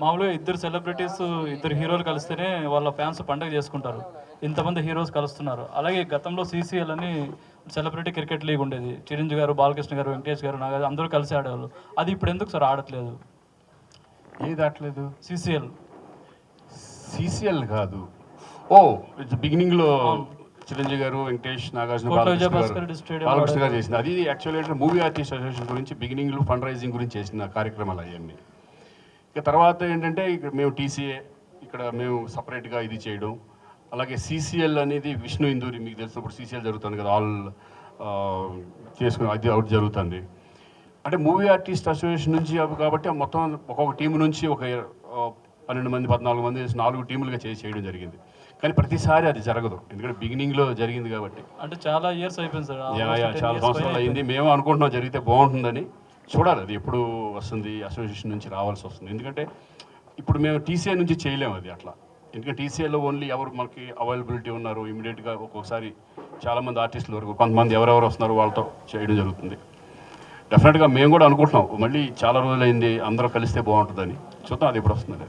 మామూలుగా ఇద్దరు సెలబ్రిటీస్, ఇద్దరు హీరోలు కలిస్తేనే వాళ్ళ ఫ్యాన్స్ పండగ చేసుకుంటారు. ఇంతమంది హీరోస్ కలుస్తున్నారు. అలాగే గతంలో సీసీఎల్ అని సెలబ్రిటీ క్రికెట్ లీగ్ ఉండేది. చిరంజీవి గారు, బాలకృష్ణ గారు, వెంకటేష్ గారు, నాగార్జున అందరూ కలిసి ఆడేవాళ్ళు. అది ఇప్పుడు ఎందుకు సార్ ఆడట్లేదు? ఏది ఆడలేదు? సీసీఎల్. సీసీఎల్ కాదు. ఓ బిగినింగ్లో చిరంజీవి గారు, వెంకటేష్, నాగార్జున, బాలకృష్ణ గారు చేసింది. అది యాక్చువల్లీ మూవీ ఆర్టిస్ట్ అసోసియేషన్ గురించి బిగినింగ్లో ఫండ్ రైజింగ్ గురించి చేసిన కార్యక్రమాలు అవన్నీ. ఇక తర్వాత ఏంటంటే ఇక్కడ మేము టీసీఏ, ఇక్కడ మేము సపరేట్గా ఇది చేయడం. అలాగే సీసీఎల్ అనేది విష్ణు ఇందూరి, మీకు తెలిసినప్పుడు సీసీఎల్ జరుగుతుంది కదా, ఆల్ చేసుకుని అది అవుట్ జరుగుతుంది. అంటే మూవీ ఆర్టిస్ట్ అసోసియేషన్ నుంచి అవి కాబట్టి మొత్తం ఒక్కొక్క టీం నుంచి ఒక 12 మంది 14 మంది 4 టీములుగా చేయడం జరిగింది. కానీ ప్రతిసారి అది జరగదు, ఎందుకంటే బిగినింగ్లో జరిగింది కాబట్టి. అంటే చాలా ఇయర్స్ అయిపోయింది సార్. చాలా సంవత్సరాలు అయింది. మేము అనుకుంటున్నాం జరిగితే బాగుంటుందని. చూడాలి అది ఎప్పుడు వస్తుంది, అసోసియేషన్ నుంచి రావాల్సి వస్తుంది. ఎందుకంటే ఇప్పుడు మేము టీసీఏ నుంచి చేయలేము అది అట్లా. ఎందుకంటే టీసీఏలో ఓన్లీ ఎవరు మనకి అవైలబిలిటీ ఉన్నారు ఇమీడియట్గా ఒక్కొక్కసారి చాలామంది ఆర్టిస్టుల వరకు కొంతమంది ఎవరెవరు వస్తున్నారు వాళ్ళతో చేయడం జరుగుతుంది. డెఫినెట్గా మేము కూడా అనుకుంటున్నాం మళ్ళీ చాలా రోజులైంది అందరూ కలిస్తే బాగుంటుందని. చూద్దాం అది ఎప్పుడు వస్తుంది.